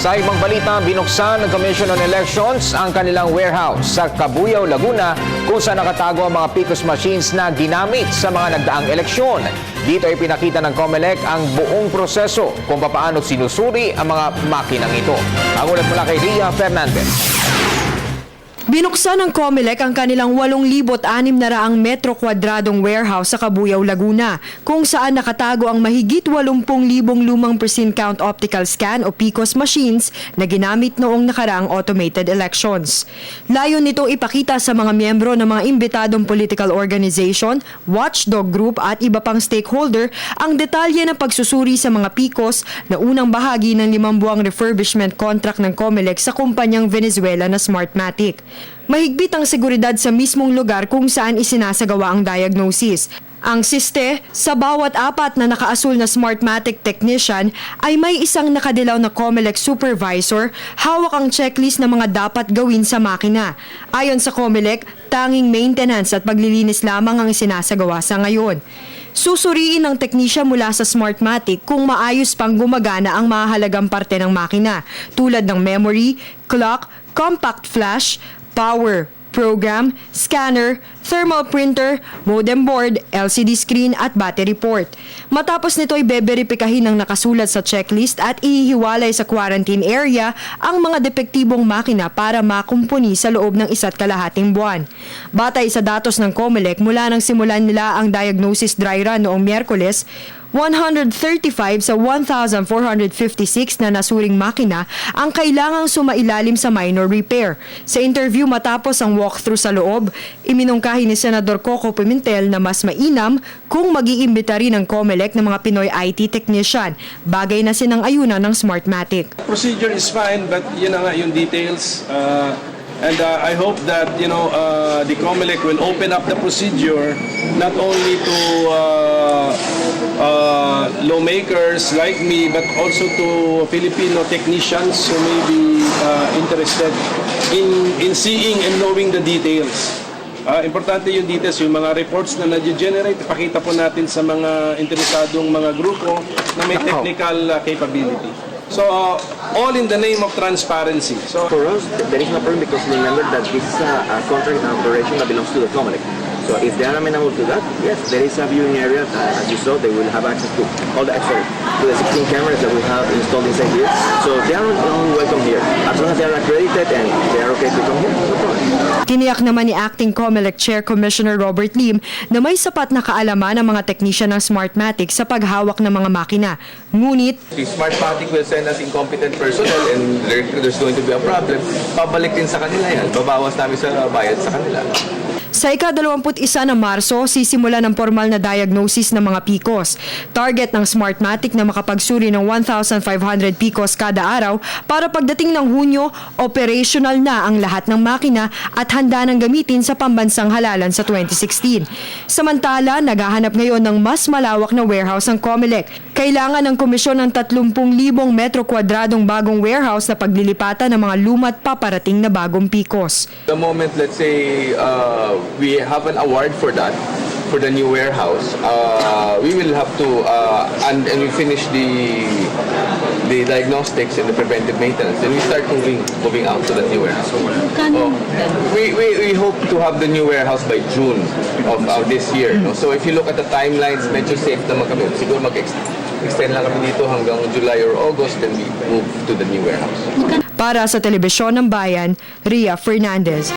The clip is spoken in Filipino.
Sa ibang balita, binuksan ng Commission on Elections ang kanilang warehouse sa Cabuyao, Laguna kung saan nakatago ang mga PICOS machines na ginamit sa mga nagdaang eleksyon. Dito ay pinakita ng COMELEC ang buong proseso kung paano sinusuri ang mga makinang ito. Ang ulat mula kay Ria Fernandez. Binuksan ng COMELEC ang kanilang 8,600 metro kwadradong warehouse sa Cabuyao, Laguna, kung saan nakatago ang mahigit 80,000 lumang precinct count optical scan o PICOS machines na ginamit noong nakaraang automated elections. Layon nito ipakita sa mga miyembro ng mga imbitadong political organization, watchdog group at iba pang stakeholder ang detalye ng pagsusuri sa mga PICOS na unang bahagi ng 5 buwang refurbishment contract ng COMELEC sa kumpanyang Venezuela na Smartmatic. Mahigpit ang seguridad sa mismong lugar kung saan isinasagawa ang diagnosis. Ang siste, sa bawat 4 na nakaasul na Smartmatic technician ay may isang nakadilaw na COMELEC supervisor, hawak ang checklist ng mga dapat gawin sa makina. Ayon sa COMELEC, tanging maintenance at paglilinis lamang ang isinasagawa sa ngayon. Susuriin ng teknisya mula sa Smartmatic kung maayos pang gumagana ang mahalagang parte ng makina tulad ng memory, clock, compact flash, power, program, scanner, thermal printer, modem board, LCD screen at battery port. Matapos nito ay beberipikahin ng nakasulat sa checklist at ihihiwalay sa quarantine area ang mga depektibong makina para makumpuni sa loob ng 1.5 buwan. Batay sa datos ng COMELEC mula nang simulan nila ang diagnosis dry run noong Miyerkules, 135 sa 1,456 na nasuring makina ang kailangang sumailalim sa minor repair. Sa interview matapos ang walkthrough sa loob, iminungkahi ni Senador Coco Pimentel na mas mainam kung mag-iimbita rin ng COMELEC ng mga Pinoy IT technician, bagay na sinang-ayunan ng Smartmatic. Procedure is fine, but yun na nga yung details. And I hope that the COMELEC will open up the procedure not only to lawmakers like me, but also to Filipino technicians who may be interested in seeing and knowing the details. Importante yung details, yung mga reports na na-generate, ipakita po natin sa mga interesadong mga grupo na may technical capability. So, all in the name of transparency. So, for us, there is no problem because remember that this is a contract and operation that belongs to the COMELEC. So if they are amenable to that, yes, there is a viewing area. As you saw, they will have access to all the to the 16 cameras that we have installed inside here. So they are only welcome here. As long as they are accredited and they are okay to come here, no problem. Tiniyak naman ni Acting COMELEC Chair Commissioner Robert Lim na may sapat na kaalaman ng mga teknisyan ng Smartmatic sa paghawak ng mga makina. Ngunit, the Smartmatic will send us incompetent personnel and there's going to be a problem. Pabalik din sa kanila yan. Babawas namin sa bayad sa kanila. sa ika-21 ng Marso, sisimula ng formal na diagnosis ng mga PICOS. Target ng Smartmatic na makapagsuri ng 1,500 PICOS kada araw para pagdating ng Hunyo, operational na ang lahat ng makina at handa ng gamitin sa pambansang halalan sa 2016. Samantala, naghahanap ngayon ng mas malawak na warehouse ang COMELEC. Kailangan ng komisyon ng 30,000 metro kwadradong bagong warehouse na paglilipatan ng mga lumat paparating na bagong PICOS. The moment, let's say, we have an award for that, for the new warehouse, we will have to, and we finish the diagnostics and the preventive maintenance, then we start moving out to the new warehouse. We hope to have the new warehouse by June of this year. No? So if you look at the timelines, medyo safe naman kami. Siguro mag-extend lang kami dito hanggang July or August, then we move to the new warehouse. Para sa Telebisyon ng Bayan, Ria Fernandez.